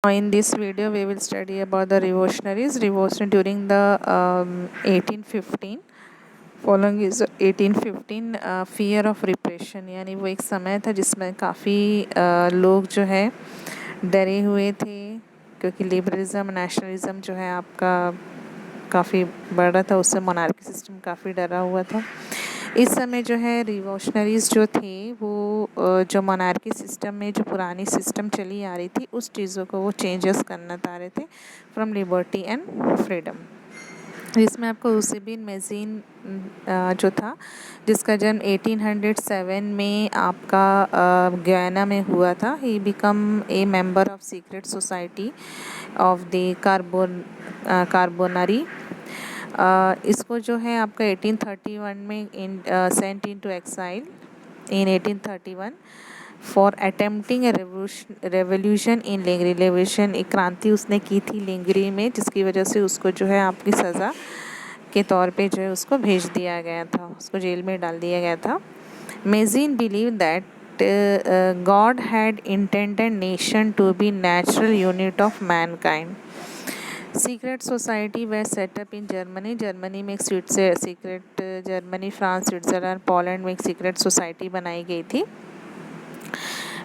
Now in this video we will study about the revolution during the 1815. Following is 1815 fear of repression, यानी वो एक समय था जिसमें काफ़ी लोग जो है डरे हुए थे, क्योंकि लिबरलिज्म नेशनलिज्म जो है आपका काफ़ी बढ़ रहा था। उससे मोनार्की सिस्टम काफ़ी डरा हुआ था। इस समय जो है रिवॉल्यूशनरीज जो थे वो जो मोनार्की सिस्टम में जो पुरानी सिस्टम चली आ रही थी उस चीज़ों को वो चेंजेस करना चाह रहे थे, फ्रॉम लिबर्टी एंड फ्रीडम। इसमें आपको यूसेबिन मैगज़ीन जो था, जिसका जन्म 1807 में आपका गयाना में हुआ था। He become a member of secret society of the Carbonari. इसको जो है आपका 1831 में sent into exile in 1831 for attempting a revolution in Liguria. Revolution, एक क्रांति उसने की थी लेंगरी में, जिसकी वजह से उसको जो है आपकी सज़ा के तौर पे जो है उसको भेज दिया गया था, उसको जेल में डाल दिया गया था। Magazine believe that God had intended nation to be natural unit of mankind. Secret society way setup in Germany. Germany में एक secret Germany, France, Switzerland, Poland में एक सीक्रेट सोसाइटी बनाई गई थी।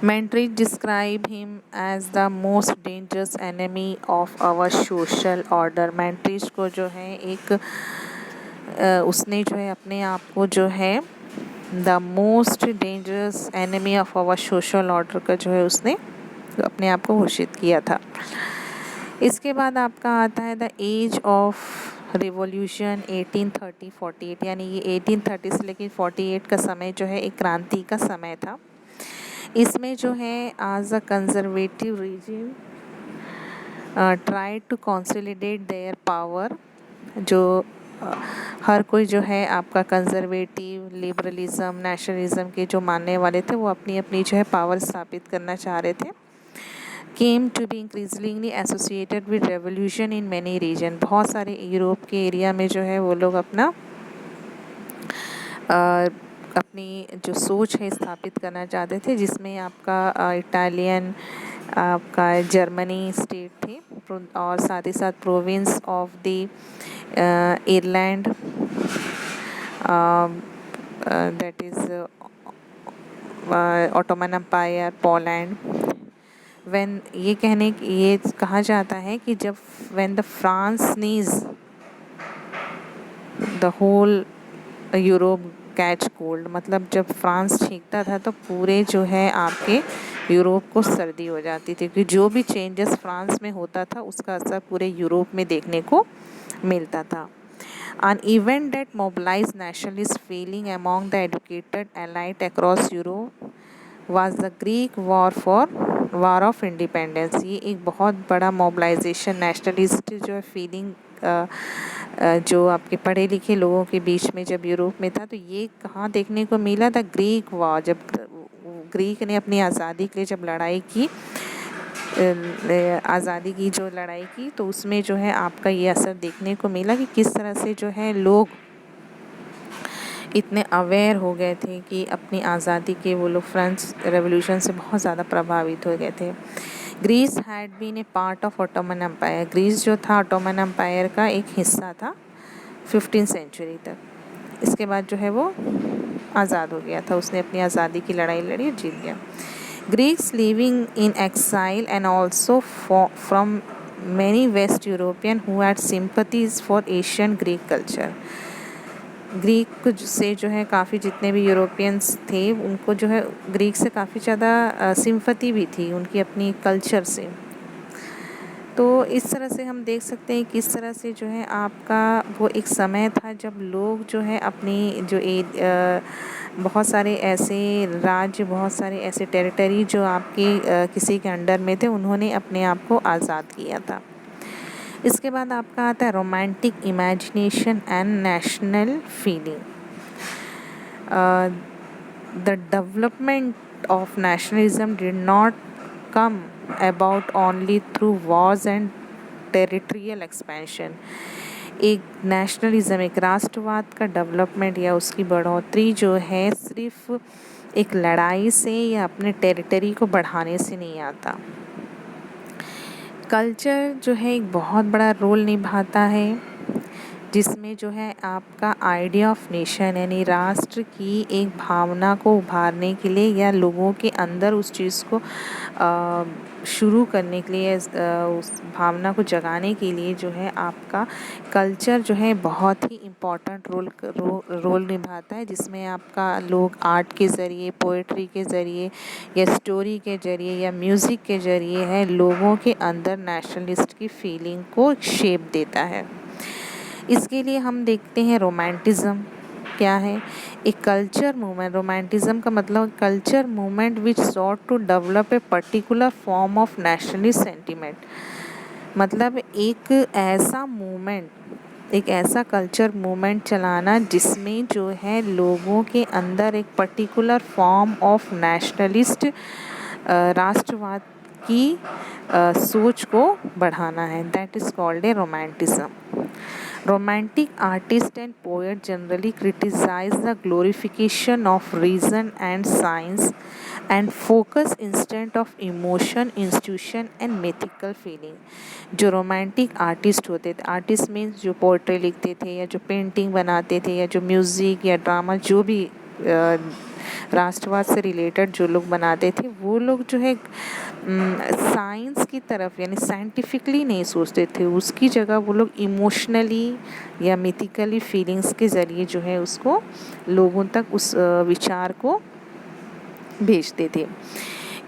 Mentridge describe him as the most dangerous enemy of our social order. Mentridge को जो है एक उसने जो है अपने आप को जो है the most dangerous enemy of our social order का जो है उसने अपने आप को घोषित किया था। इसके बाद आपका आता है द एज ऑफ रिवॉल्यूशन 1830-48, यानी ये 1830 से लेकर 48 का समय जो है एक क्रांति का समय था। इसमें जो है as a conservative region try to consolidate their power. जो हर कोई जो है आपका कंजर्वेटिव, लिबरलिज्म, नेशनलिज्म के जो मानने वाले थे वो अपनी अपनी जो है पावर स्थापित करना चाह रहे थे। Came to be increasingly associated with revolution in many region. बहुत सारे यूरोप के एरिया में जो है वो लोग अपना अपनी जो सोच है स्थापित करना चाहते थे, जिसमें आपका इटालियन, आपका जर्मनी स्टेट थे, और साथ ही साथ province of the Ireland, that is Ottoman empire, Poland. ये कहा जाता है कि जब when the France sneeze the whole Europe catch cold, मतलब जब फ्रांस छींकता था तो पूरे जो है आपके यूरोप को सर्दी हो जाती थी, क्योंकि जो भी चेंजेस फ्रांस में होता था उसका असर पूरे यूरोप में देखने को मिलता था। An event that mobilized nationalist feeling among the educated elite across Europe was the Greek War of Independence। ये एक बहुत बड़ा मोबिलाइजेशन नेशनलिस्ट जो है फीलिंग जो आपके पढ़े लिखे लोगों के बीच में जब यूरोप में था, तो ये कहाँ देखने को मिला था? ग्रीक वॉर, जब ग्रीक ने अपनी आज़ादी के लिए जब लड़ाई की, आज़ादी की जो लड़ाई की, तो उसमें जो है आपका ये असर देखने को मिला कि किस तरह से जो है लोग इतने अवेयर हो गए थे कि अपनी आज़ादी के वो लोग फ्रेंच रेवोल्यूशन से बहुत ज़्यादा प्रभावित हो गए थे। Greece had been a part of Ottoman empire. Greece जो था ऑटोमन एम्पायर का एक हिस्सा था 15वीं सेंचुरी तक। इसके बाद जो है वो आज़ाद हो गया था, उसने अपनी आज़ादी की लड़ाई लड़ी और जीत गया। Greeks living in exile and also from many west European who had sympathies for Asian Greek culture. Greek से जो है काफ़ी जितने भी यूरोपियंस थे उनको जो है ग्रीक से काफ़ी ज़्यादा सिंपथी भी थी उनकी अपनी कल्चर से। तो इस तरह से हम देख सकते हैं किस तरह से जो है आपका वो एक समय था जब लोग जो है अपनी जो बहुत सारे ऐसे राज्य, बहुत सारे ऐसे टेरिटरी जो आपके किसी के अंडर में थे, उन्होंने अपने आप को आज़ाद किया था। इसके बाद आपका आता है romantic imagination and national feeling. The development of nationalism did not come about only through wars and territorial expansion. एक नेशनलिज्म, एक राष्ट्रवाद का डेवलपमेंट या उसकी बढ़ोतरी जो है सिर्फ एक लड़ाई से या अपने टेरिटरी को बढ़ाने से नहीं आता। कल्चर जो है एक बहुत बड़ा रोल निभाता है, जिसमें जो है आपका आइडिया ऑफ नेशन यानी राष्ट्र की एक भावना को उभारने के लिए या लोगों के अंदर उस चीज़ को शुरू करने के लिए, उस भावना को जगाने के लिए जो है आपका कल्चर जो है बहुत ही इम्पोर्टेंट रोल निभाता है, जिसमें आपका लोग आर्ट के ज़रिए, पोएट्री के ज़रिए या स्टोरी के ज़रिए या म्यूज़िक के ज़रिए है लोगों के अंदर नेशनलिस्ट की फीलिंग को शेप देता है। इसके लिए हम देखते हैं रोमांटिज़म क्या है। एक कल्चर मूवमेंट, रोमांटिज़म का मतलब culture movement which sought to develop a particular form of nationalist sentiment. मतलब एक ऐसा मूवमेंट, एक ऐसा कल्चर मूवमेंट चलाना जिसमें जो है लोगों के अंदर एक पर्टिकुलर फॉर्म ऑफ नेशनलिस्ट राष्ट्रवाद की सोच को बढ़ाना है। That is called a romanticism. Romantic artists and poets generally criticize the glorification of reason and science and focus instead of emotion, institution and mythical feeling। जो रोमांटिक आर्टिस्ट होते थे, artist means जो पोएट्री लिखते थे या जो painting बनाते थे या जो म्यूज़िक या ड्रामा जो भी राष्ट्रवाद से रिलेटेड जो लोग बनाते थे, वो लोग जो है साइंस की तरफ यानी साइंटिफिकली नहीं सोचते थे, उसकी जगह वो लोग इमोशनली या मिथिकली फीलिंग्स के ज़रिए जो है उसको लोगों तक उस विचार को भेजते थे।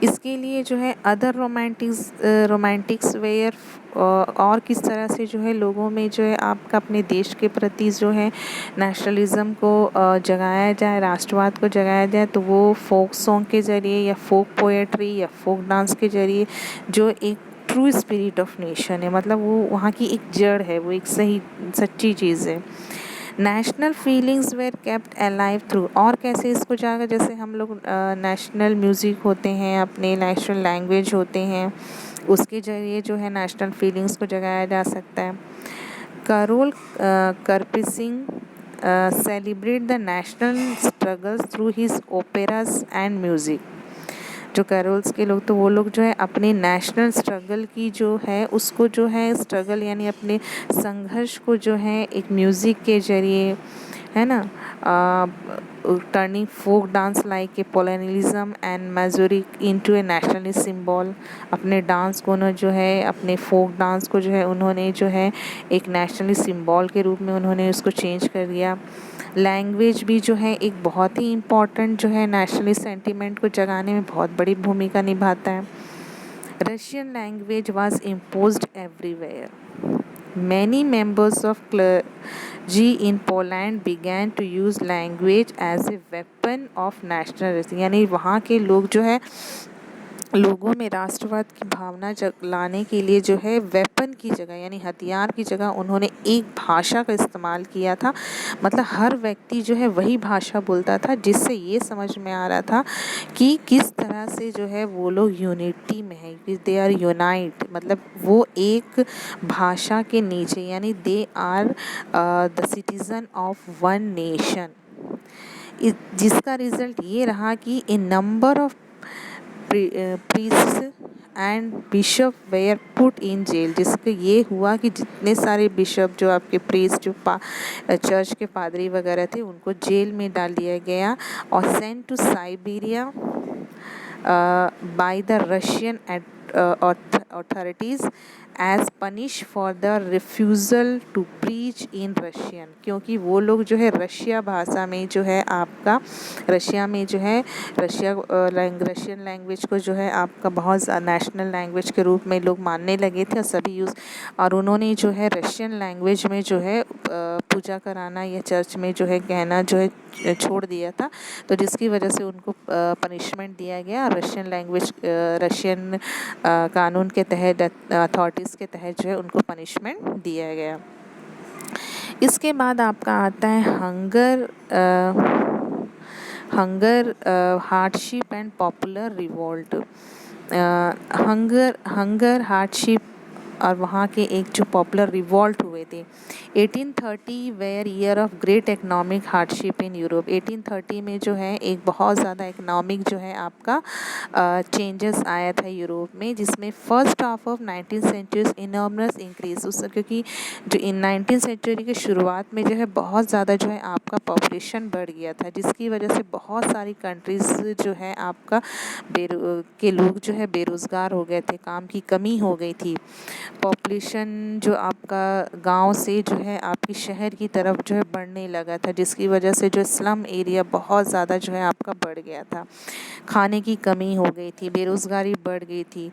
इसके लिए जो है अदर रोमांटिक्स वेयर और किस तरह से जो है लोगों में जो है आपका अपने देश के प्रति जो है नेशनलिज़म को जगाया जाए, राष्ट्रवाद को जगाया जाए, तो वो फोक सॉन्ग के ज़रिए या फोक पोएट्री या फोक डांस के ज़रिए जो एक ट्रू स्पिरिट ऑफ नेशन है, मतलब वो वहाँ की एक जड़ है, वो एक सही सच्ची चीज़ है। National feelings were kept alive through, और कैसे इसको जागा, जैसे हम लोग नेशनल म्यूज़िक होते हैं, अपने नेशनल लैंग्वेज होते हैं, उसके ज़रिए जो है नेशनल फीलिंग्स को जगाया जा सकता है। Karol Kurpinski celebrate the national struggles through his operas and music. जो कैरोल्स के लोग, तो वो लोग जो है अपने नेशनल स्ट्रगल की जो है उसको जो है स्ट्रगल यानी अपने संघर्ष को जो है एक म्यूज़िक के ज़रिए, है ना, turning folk dance like a polonaise and mazurka into a nationalist symbol. अपने डांस को ना जो है, अपने फोक डांस को जो है उन्होंने जो है एक नेशनलिस्ट सिंबल के रूप में उन्होंने उसको चेंज कर दिया। लैंग्वेज भी जो है एक बहुत ही इम्पॉर्टेंट जो है नेशनलिस्ट सेंटिमेंट को जगाने में बहुत बड़ी भूमिका निभाता है। Russian language was imposed everywhere. Many members of clergy in Poland began to use language as a weapon of nationalism। यानी वहाँ के लोग जो है लोगों में राष्ट्रवाद की भावना लाने के लिए जो है वेपन की जगह यानी हथियार की जगह उन्होंने एक भाषा का इस्तेमाल किया था। मतलब हर व्यक्ति जो है वही भाषा बोलता था, जिससे ये समझ में आ रहा था कि किस तरह से जो है वो लोग यूनिटी में है, दे आर यूनाइट, मतलब वो एक भाषा के नीचे, यानी they are the citizen of one nation. जिसका रिज़ल्ट ये रहा कि a number of priest and bishop were put in jail. जिसके ये हुआ कि जितने सारे बिशप जो आपके प्रीस्ट जो चर्च के पादरी वगैरह थे उनको जेल में डाल दिया गया और sent to Siberia by the Russian authorities as punish for the refusal to preach in Russian। क्योंकि वो लोग जो है रशिया भाषा में जो है आपका रशिया में जो है रशियन लैंग्वेज को जो है आपका बहुत नेशनल लैंग्वेज के रूप में लोग मानने लगे थे और सभी यूज़, और उन्होंने जो है रशियन लैंग्वेज में जो है पूजा कराना या चर्च में जो है कहना जो है छोड़ दिया था, तो जिसकी वजह से उनको पनिशमेंट दिया गया। रशियन लैंग्वेज रशियन कानून के तहत अथॉरिटीज़ के तहत जो है उनको पनिशमेंट दिया गया। इसके बाद आपका आता है hunger hardship and popular revolt. Hunger hardship और वहाँ के एक जो पॉपुलर रिवॉल्ट हुए थे। 1830 were year of great economic hardship in Europe. 1830 में जो है एक बहुत ज़्यादा इकोनॉमिक जो है आपका चेंजेस आया था यूरोप में, जिसमें first half of 19th century enormous increase उस, क्योंकि जो इन 19th सेंचुरी की शुरुआत में जो है बहुत ज़्यादा जो है आपका पॉपुलेशन बढ़ गया था, जिसकी वजह से बहुत सारी कंट्रीज़ जो है आपका के लोग जो है बेरोज़गार हो गए थे, काम की कमी हो गई थी। पॉपुलेशन जो आपका गांव से जो है आपकी शहर की तरफ जो है बढ़ने लगा था, जिसकी वजह से जो स्लम एरिया बहुत ज़्यादा जो है आपका बढ़ गया था। खाने की कमी हो गई थी, बेरोज़गारी बढ़ गई थी।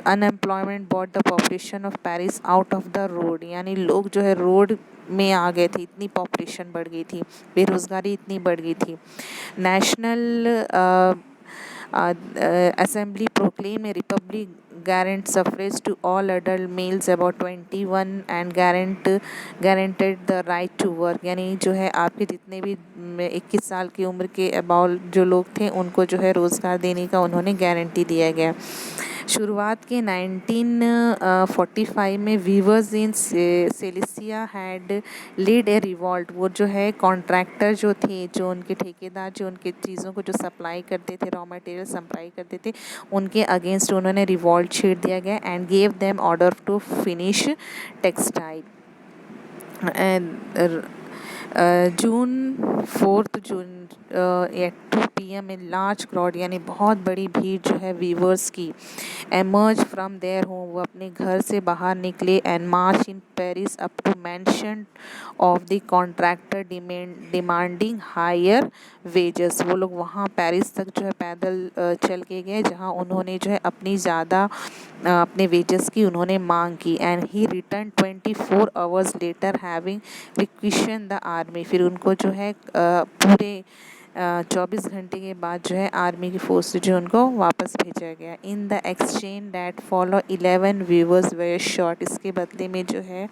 Unemployment bought the population of Paris out of the road, यानी लोग जो है रोड में आ गए थे, इतनी पॉपुलेशन बढ़ गई थी, बेरोज़गारी इतनी बढ़ गई थी। National Assembly proclaimed a republic guaranteed suffrage to all adult males about 21 and guaranteed the right to work, यानी जो है आपके जितने भी 21 साल की उम्र के अबाउट जो लोग थे उनको जो है रोज़गार देने का उन्होंने गारंटी दिया गया। शुरुआत के 1945 में viewers in सेलेसिया had lead A revolt. वो जो है कॉन्ट्रैक्टर जो थे, जो उनके ठेकेदार जो उनके चीज़ों को जो सप्लाई करते थे, रॉ मटेरियल सप्लाई करते थे, उनके अगेंस्ट उन्होंने रिवॉल्ट छेड़ दिया गया and gave them order to finish textile. June eight 2 PM में लार्ज क्राउड यानी बहुत बड़ी भीड़ जो है वीवर्स की एमर्ज फ्रॉम देयर होम, वो अपने घर से बाहर निकले and march in Paris up to mansion of the contractor demanding higher wages. वो लोग वहाँ पेरिस तक जो है पैदल चल के गए, जहाँ उन्होंने जो है अपनी ज़्यादा अपने वेजेस की उन्होंने मांग की। And he return 24 hours later having requisition the army. फिर उनको जो है पूरे 24 घंटे के बाद जो है आर्मी की फोर्स से जो उनको वापस भेजा गया। In the exchange that follow 11 weavers were shot. इसके बदले में जो है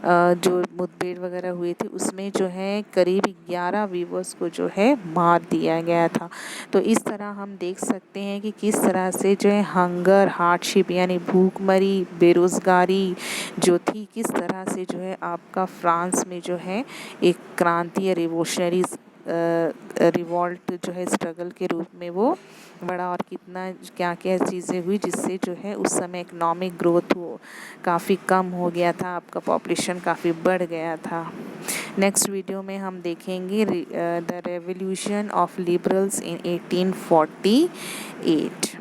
जो मुठभेड़ वगैरह हुई थी उसमें जो है करीब 11 वीवर्स को जो है मार दिया गया था। तो इस तरह हम देख सकते हैं कि किस तरह से जो है हंगर हार्डशिप यानी भूखमरी बेरोज़गारी जो थी, किस तरह से जो है आपका फ्रांस में जो है एक क्रांति या रिवोल्यूशनरी रिवॉल्ट जो है स्ट्रगल के रूप में वो बड़ा, और कितना क्या क्या चीज़ें हुई जिससे जो है उस समय इकोनॉमिक ग्रोथ हो काफ़ी कम हो गया था, आपका पॉपुलेशन काफ़ी बढ़ गया था। नेक्स्ट वीडियो में हम देखेंगे the revolution of liberals in 1848।